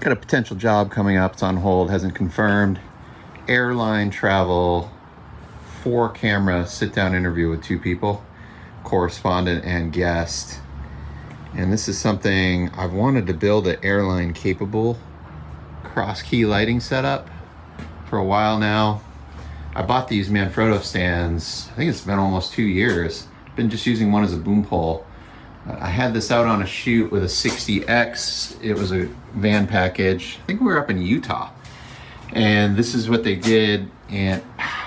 Got a potential job coming up. It's on hold, hasn't confirmed. Airline travel, 4-camera sit-down interview with 2 people, correspondent and guest. And this is something I've wanted to build, an airline capable cross-key lighting setup for a while now. I bought these Manfrotto stands, I think it's been almost 2 years. Been just using one as a boom pole. I had this out on a shoot with a 60X. It was a van package. I think we were up in Utah. And this is what they did, and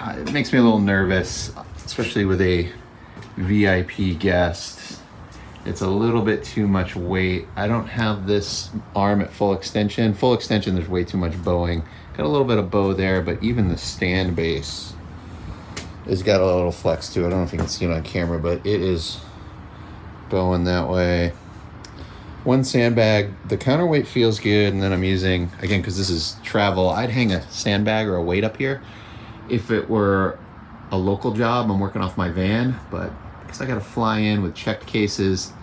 it makes me a little nervous, especially with a VIP guest. It's a little bit too much weight. I don't have this arm at full extension. Full extension, there's way too much bowing. Got a little bit of bow there, but even the stand base has got a little flex to it. I don't know if you can see it on camera, but it is bowing that way. One sandbag, the counterweight feels good, and then I'm using, again, because this is travel, I'd hang a sandbag or a weight up here if it were a local job. I'm working off my van, but because I got to fly in with checked cases,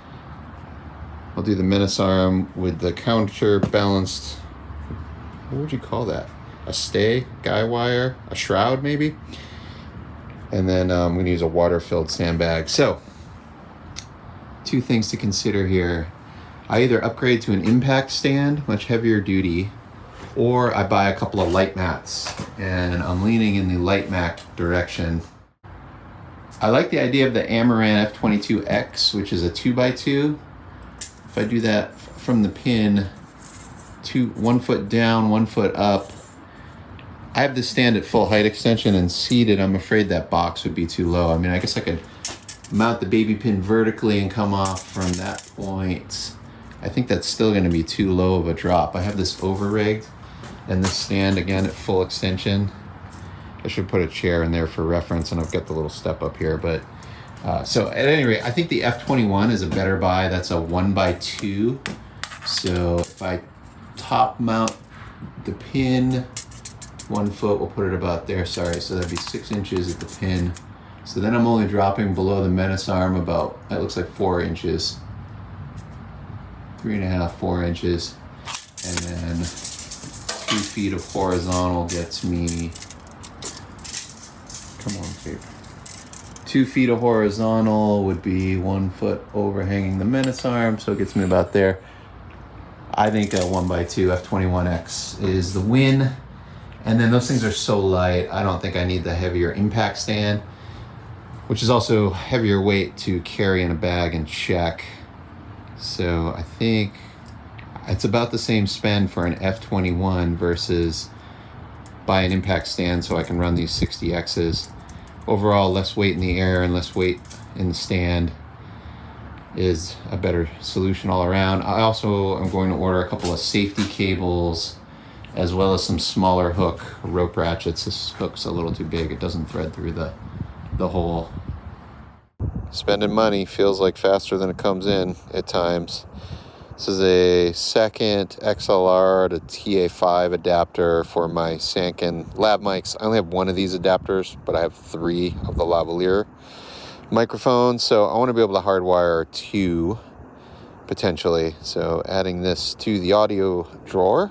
I'll do the Menace Arm with the counterbalanced, what would you call that? A stay, guy wire, a shroud maybe? And then I'm going to use a water-filled sandbag. So, 2 things to consider here. I either upgrade to an impact stand, much heavier duty, or I buy a couple of LiteMats, and I'm leaning in the LiteMat direction. I like the idea of the Amaran F22X, which is a 2x2. If I do that from the pin, 1 foot down, 1 foot up, I have this stand at full height extension and seated. I'm afraid that box would be too low. I mean, I guess I could mount the baby pin vertically and come off from that point. I think that's still going to be too low of a drop. I have this over-rigged, and this stand again at full extension. I should put a chair in there for reference, and I've got the little step up here. But so at any rate, I think the F21 is a better buy. That's a 1x2. So if I top mount the pin 1 foot, we'll put it about there. Sorry, so that'd be 6 inches at the pin. So then I'm only dropping below the Menace Arm about, it looks like 4 inches. 3.5, 4 inches. And then 2 feet of horizontal gets me, come on, paper. 2 feet of horizontal would be 1 foot overhanging the Menace Arm, so it gets me about there. I think a 1x2 F21X is the win. And then those things are so light, I don't think I need the heavier impact stand, which is also heavier weight to carry in a bag and check. So I think it's about the same spend for an F21 versus buy an impact stand so I can run these 60Xs. Overall, less weight in the air and less weight in the stand is a better solution all around. I also am going to order a couple of safety cables as well as some smaller hook rope ratchets. This hook's a little too big. It doesn't thread through the hole. Spending money feels like faster than it comes in at times. This is a second XLR to TA5 adapter for my Sanken lab mics. I only have 1 of these adapters, but I have 3 of the lavalier microphones, so I want to be able to hardwire 2 potentially. So adding this to the audio drawer.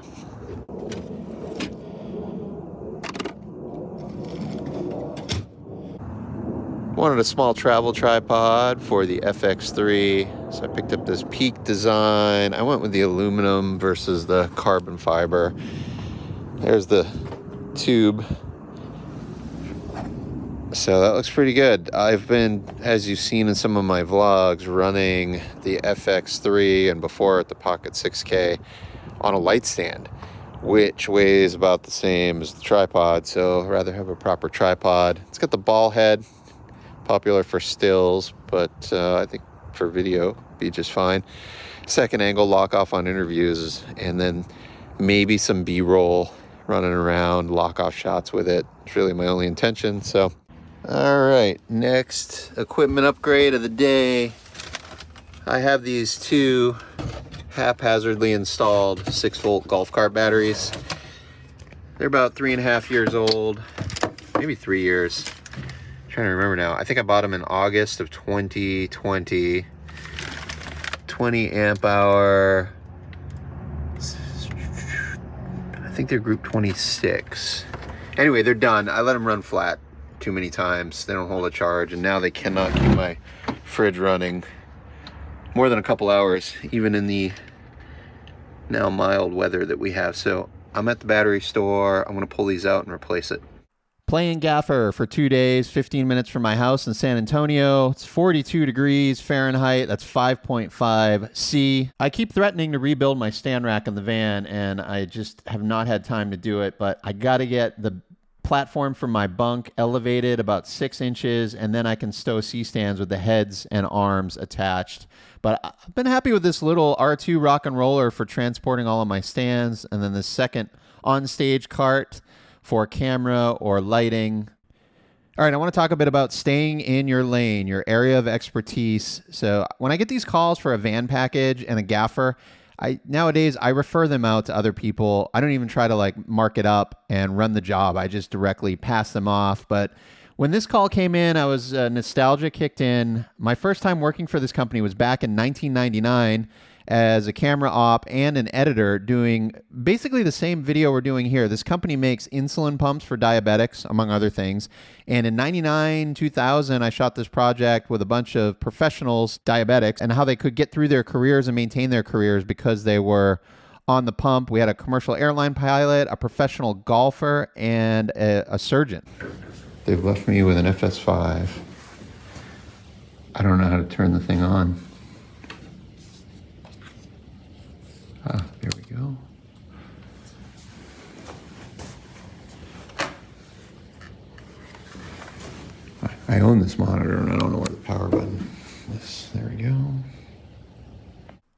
Wanted a small travel tripod for the FX3, so I picked up this Peak design. I went with the aluminum versus the carbon fiber. There's the tube. So that looks pretty good. I've been, as you've seen in some of my vlogs, running the FX3 and before at the Pocket 6K on a light stand, which weighs about the same as the tripod, so I'd rather have a proper tripod. It's got the ball head, popular for stills, but I think for video be just fine. Second angle lock off on interviews, and then maybe some B-roll running around, lock off shots with it. It's really my only intention. So all right, next equipment upgrade of the day. I have these 2 haphazardly installed 6-volt golf cart batteries. They're about 3.5 years old, maybe 3 years. Trying to remember now. I think I bought them in August of 2020. 20 amp hour, think they're group 26. Anyway, they're done. I let them run flat too many times. They don't hold a charge, and now they cannot keep my fridge running more than a couple hours, even in the now mild weather that we have. So I'm at the battery store. I'm gonna pull these out and replace it. Playing gaffer for 2 days, 15 minutes from my house in San Antonio. It's 42 degrees Fahrenheit. That's 5.5 C. I keep threatening to rebuild my stand rack in the van, and I just have not had time to do it, but I got to get the platform from my bunk elevated about 6 inches, and then I can stow C-stands with the heads and arms attached. But I've been happy with this little R2 rock and roller for transporting all of my stands, and then the second on-stage cart for camera or lighting. All right, I want to talk a bit about staying in your lane, your area of expertise. So when I get these calls for a van package and a gaffer, nowadays I refer them out to other people. I don't even try to like mark it up and run the job. I just directly pass them off. But when this call came in, I was nostalgia kicked in. My first time working for this company was back in 1999 as a camera op and an editor doing basically the same video we're doing here. This company makes insulin pumps for diabetics, among other things. And in 99, 2000, I shot this project with a bunch of professionals, diabetics, and how they could get through their careers and maintain their careers because they were on the pump. We had a commercial airline pilot, a professional golfer, and a surgeon. They've left me with an FS5. I don't know how to turn the thing on. There we go. I own this monitor and I don't know where the power button is. There we go.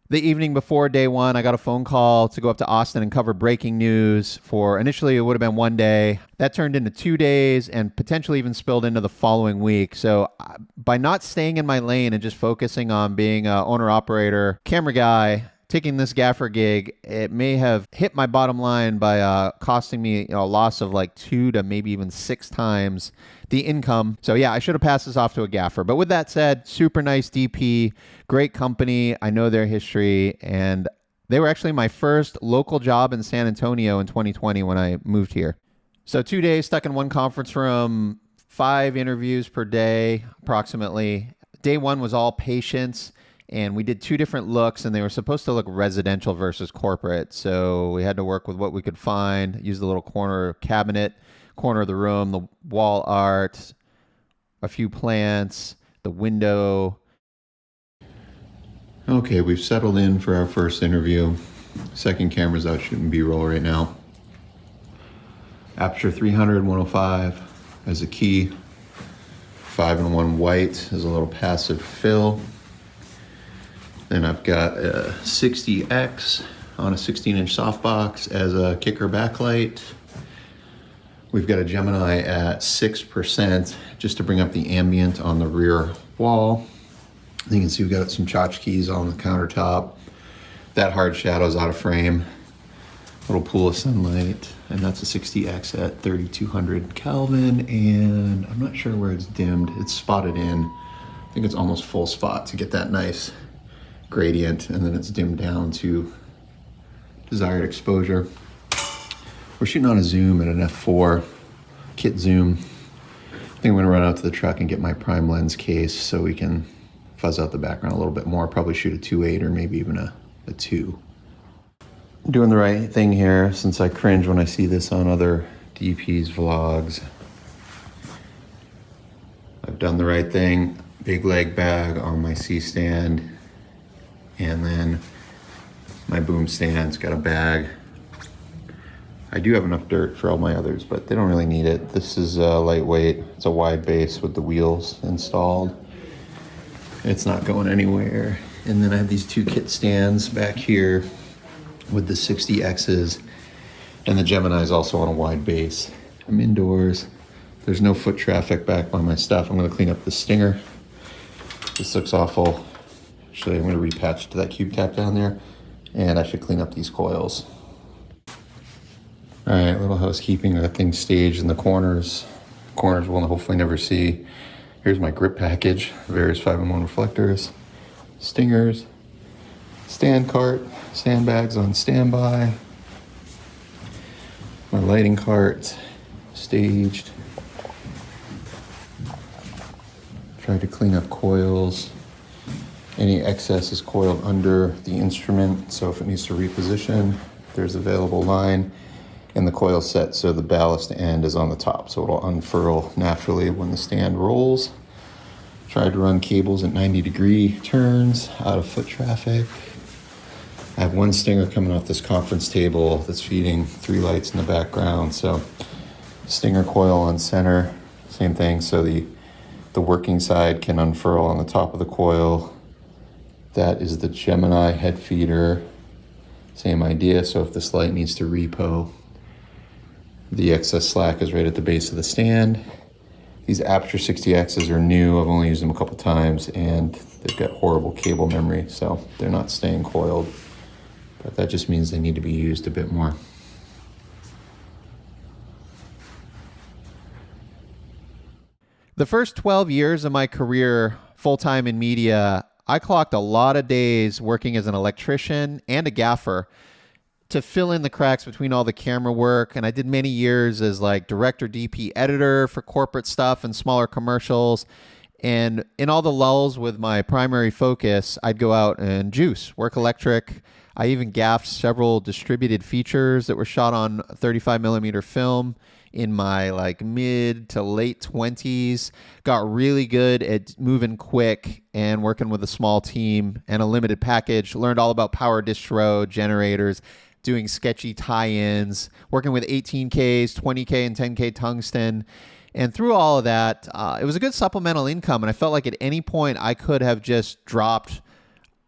The evening before day one, I got a phone call to go up to Austin and cover breaking news for, initially it would have been 1 day. That turned into 2 days and potentially even spilled into the following week. So by not staying in my lane and just focusing on being an owner-operator, camera guy, taking this gaffer gig, it may have hit my bottom line by costing me a loss of like 2 to maybe even 6 times the income. So yeah, I should have passed this off to a gaffer. But with that said, super nice DP, great company. I know their history, and they were actually my first local job in San Antonio in 2020 when I moved here. So 2 days stuck in one conference room, 5 interviews per day, approximately. Day one was all patients. And we did 2 different looks, and they were supposed to look residential versus corporate. So we had to work with what we could find, use the little corner cabinet, corner of the room, the wall art, a few plants, the window. Okay, we've settled in for our first interview. Second camera's out shooting B-roll right now. Aperture 300, 105 as a key. 5-in-1 white as a little passive fill. Then I've got a 60X on a 16-inch softbox as a kicker backlight. We've got a Gemini at 6% just to bring up the ambient on the rear wall. You can see we've got some tchotchkes on the countertop. That hard shadow's out of frame. Little pool of sunlight. And that's a 60X at 3200 Kelvin. And I'm not sure where it's dimmed. It's spotted in. I think it's almost full spot to get that nice gradient, and then it's dimmed down to desired exposure. We're shooting on a zoom at an f4 kit zoom. I think I'm gonna run out to the truck and get my prime lens case so we can fuzz out the background a little bit more. Probably shoot a 2.8 or maybe even a 2. I'm doing the right thing here since I cringe when I see this on other DP's vlogs. I've done the right thing. Big leg bag on my C-stand. And then my boom stand's got a bag. I do have enough dirt for all my others, but they don't really need it. This is lightweight. It's a wide base with the wheels installed. It's not going anywhere. And then I have these 2 kit stands back here with the 60Xs, and the Gemini is also on a wide base. I'm indoors. There's no foot traffic back by my stuff. I'm gonna clean up the Stinger. This looks awful. Actually, I'm going to repatch to that cube cap down there, and I should clean up these coils. All right, little housekeeping. I got things staged in the corners. Corners we'll hopefully never see. Here's my grip package, various 5-in-1 reflectors, stingers, stand cart, sandbags on standby. My lighting cart staged. Tried to clean up coils. Any excess is coiled under the instrument, so if it needs to reposition, there's available line. And the coil set so the ballast end is on the top, so it'll unfurl naturally when the stand rolls. Tried to run cables at 90-degree turns out of foot traffic. I have one stinger coming off this conference table that's feeding 3 lights in the background. So stinger coil on center, same thing. So the working side can unfurl on the top of the coil. That is the Gemini head feeder. Same idea. So if this light needs to repo, the excess slack is right at the base of the stand. These Aperture 60Xs are new. I've only used them a couple times and they've got horrible cable memory, so they're not staying coiled. But that just means they need to be used a bit more. The first 12 years of my career full-time in media, I clocked a lot of days working as an electrician and a gaffer to fill in the cracks between all the camera work. And I did many years as like director, DP, editor for corporate stuff and smaller commercials. And in all the lulls with my primary focus, I'd go out and juice, work electric. I even gaffed several distributed features that were shot on 35 millimeter film in my like mid to late 20s. Got really good at moving quick and working with a small team and a limited package. Learned all about power distro, generators, doing sketchy tie-ins, working with 18Ks, 20K, and 10K tungsten. And through all of that, it was a good supplemental income. And I felt like at any point I could have just dropped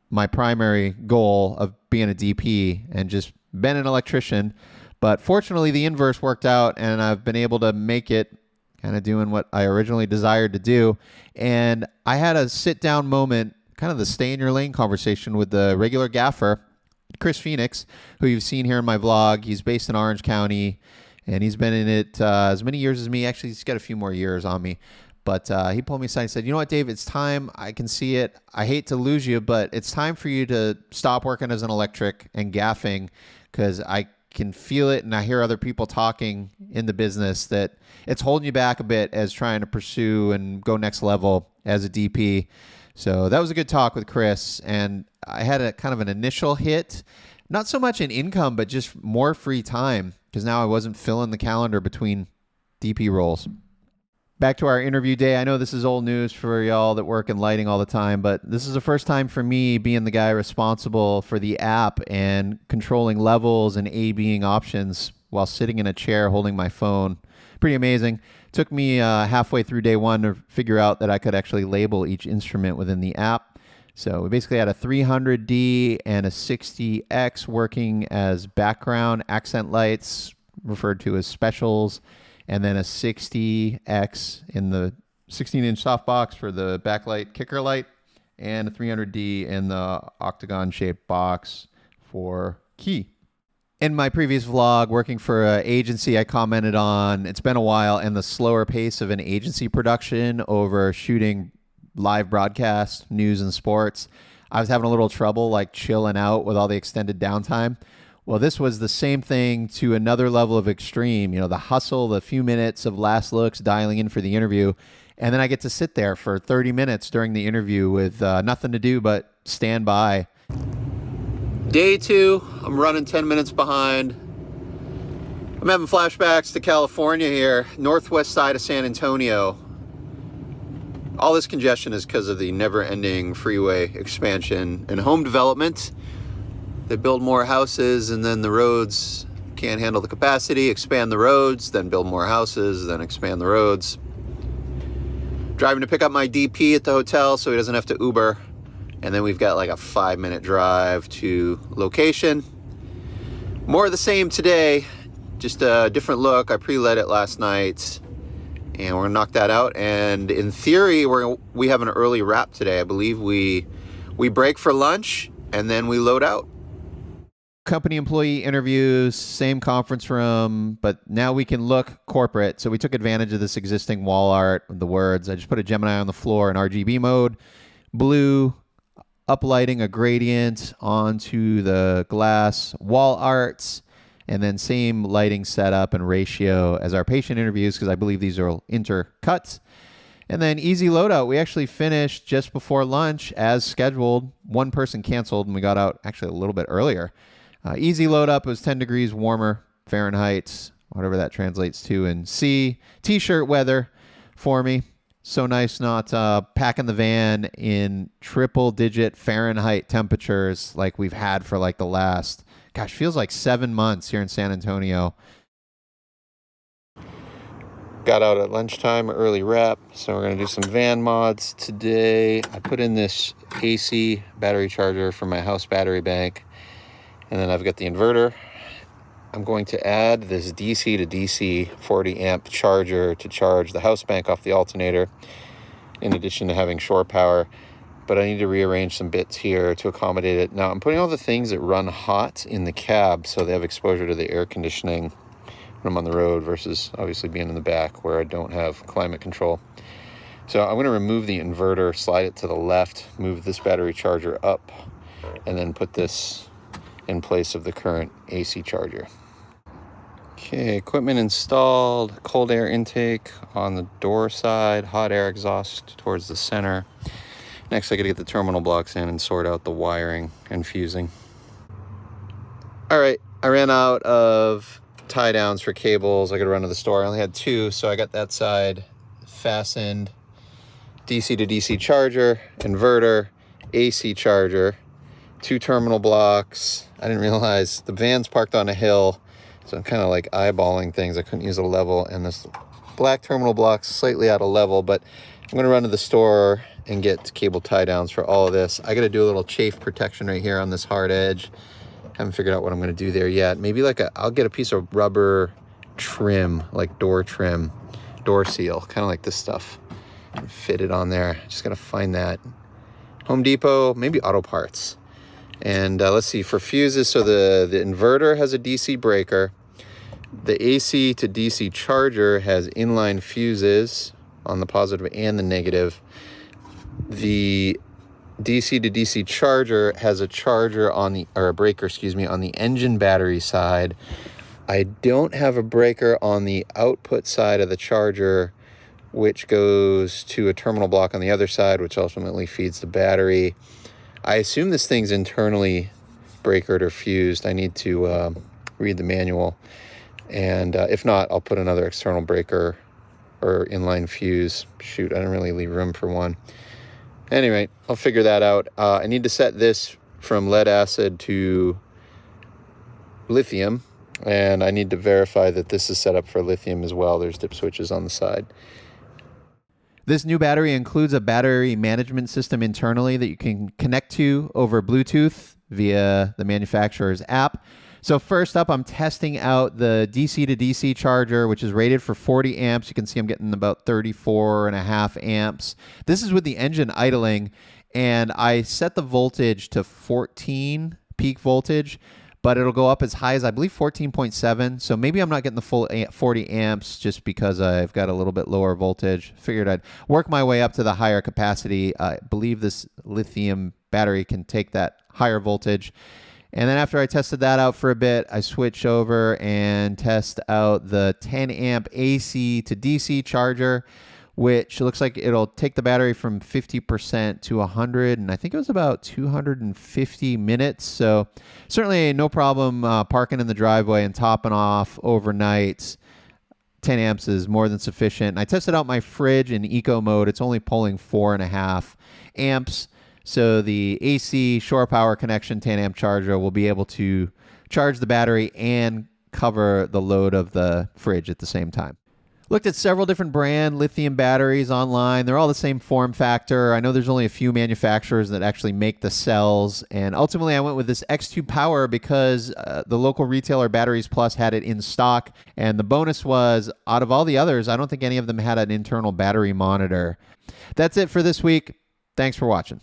my primary goal of being a DP and just been an electrician. But fortunately, the inverse worked out, and I've been able to make it kind of doing what I originally desired to do. And I had a sit-down moment, kind of the stay-in-your-lane conversation with the regular gaffer, Chris Phoenix, who you've seen here in my vlog. He's based in Orange County, and he's been in it as many years as me. Actually, he's got a few more years on me. But he pulled me aside and said, you know what, Dave, it's time. I can see it. I hate to lose you, but it's time for you to stop working as an electric and gaffing, because I can feel it, and I hear other people talking in the business that it's holding you back a bit as trying to pursue and go next level as a DP. So that was a good talk with Chris, and I had a kind of an initial hit, not so much in income, but just more free time, because now I wasn't filling the calendar between DP roles. Back to our interview day. I know this is old news for y'all that work in lighting all the time, but this is the first time for me being the guy responsible for the app and controlling levels and A/Bing options while sitting in a chair holding my phone. Pretty amazing. Took me halfway through day one to figure out that I could actually label each instrument within the app. So we basically had a 300D and a 60X working as background accent lights, referred to as specials, and then a 60X in the 16-inch softbox for the backlight kicker light, and a 300D in the octagon-shaped box for key. In my previous vlog, working for an agency, I commented on it's been a while and the slower pace of an agency production over shooting live broadcast, news, and sports. I was having a little trouble like chilling out with all the extended downtime. Well, this was the same thing to another level of extreme. You know, the hustle, the few minutes of last looks, dialing in for the interview. And then I get to sit there for 30 minutes during the interview with nothing to do but stand by. Day 2, I'm running 10 minutes behind. I'm having flashbacks to California here, northwest side of San Antonio. All this congestion is because of the never-ending freeway expansion and home development. They build more houses, and then the roads can't handle the capacity, expand the roads, then build more houses, then expand the roads. Driving to pick up my DP at the hotel so he doesn't have to Uber. And then we've got like a 5-minute drive to location. More of the same today, just a different look. I pre-lit it last night, and we're gonna knock that out. And in theory, we have an early wrap today. I believe we break for lunch, and then we load out. Company employee interviews, same conference room, but now we can look corporate. So we took advantage of this existing wall art with the words. I just put a Gemini on the floor in RGB mode, blue, uplighting a gradient onto the glass wall arts, And then same lighting setup and ratio as our patient interviews, because I believe these are intercut. And then easy loadout. We actually finished just before lunch as scheduled. One person canceled and we got out actually a little bit earlier. Easy load-up was 10 degrees warmer Fahrenheit, whatever that translates to in C. T-shirt weather for me. So nice not packing the van in triple-digit Fahrenheit temperatures like we've had for like the last, gosh, feels like 7 months here in San Antonio. Got out at lunchtime, early rep, so we're going to do some van mods today. I put in this AC battery charger for my house battery bank, and then I've got the inverter. I'm going to add this DC to DC 40 amp charger to charge the house bank off the alternator, in addition to having shore power, but I need to rearrange some bits here to accommodate it. Now I'm putting all the things that run hot in the cab so they have exposure to the air conditioning when I'm on the road versus obviously being in the back where I don't have climate control. So I'm going to remove the inverter, slide it to the left, move this battery charger up, and then put this in place of the current AC charger. Okay, equipment installed, cold air intake on the door side, hot air exhaust towards the center. Next, I gotta get the terminal blocks in and sort out the wiring and fusing. All right, I ran out of tie downs for cables. I gotta run to the store. I only had 2, so I got that side fastened. DC to DC charger, inverter, AC charger, 2 terminal blocks. I didn't realize the van's parked on a hill, so I'm kind of like eyeballing things. I couldn't use a level, and this black terminal block's slightly out of level, but I'm gonna run to the store and get cable tie downs for all of this. I gotta do a little chafe protection right here on this hard edge. Haven't figured out what I'm gonna do there yet. Maybe like I'll get a piece of rubber trim, like door trim, door seal, kind of like this stuff. And fit it on there. Just gotta find that. Home Depot, maybe Auto Parts. And let's see, for fuses, so the inverter has a DC breaker. The AC to DC charger has inline fuses on the positive and the negative. The DC to DC charger has a charger on the, or a breaker, excuse me, on the engine battery side. I don't have a breaker on the output side of the charger, which goes to a terminal block on the other side, which ultimately feeds the battery. I assume this thing's internally breakered or fused. I need to read the manual. And if not, I'll put another external breaker or inline fuse. Shoot, I didn't really leave room for one. Anyway, I'll figure that out. I need to set this from lead acid to lithium, and I need to verify that this is set up for lithium as well. There's dip switches on the side. This new battery includes a battery management system internally that you can connect to over Bluetooth via the manufacturer's app. So first up, I'm testing out the DC to DC charger, which is rated for 40 amps. You can see I'm getting about 34.5 amps. This is with the engine idling, and I set the voltage to 14 peak voltage, but it'll go up as high as, I believe, 14.7. So maybe I'm not getting the full 40 amps just because I've got a little bit lower voltage. Figured I'd work my way up to the higher capacity. I believe this lithium battery can take that higher voltage. And then after I tested that out for a bit, I switch over and test out the 10 amp AC to DC charger, which looks like it'll take the battery from 50% to 100, and I think it was about 250 minutes. So certainly no problem parking in the driveway and topping off overnight. 10 amps is more than sufficient. And I tested out my fridge in eco mode. It's only pulling 4.5 amps. So the AC shore power connection 10 amp charger will be able to charge the battery and cover the load of the fridge at the same time. Looked at several different brand lithium batteries online. They're all the same form factor. I know there's only a few manufacturers that actually make the cells. And ultimately, I went with this X2 Power because the local retailer Batteries Plus had it in stock. And the bonus was, out of all the others, I don't think any of them had an internal battery monitor. That's it for this week. Thanks for watching.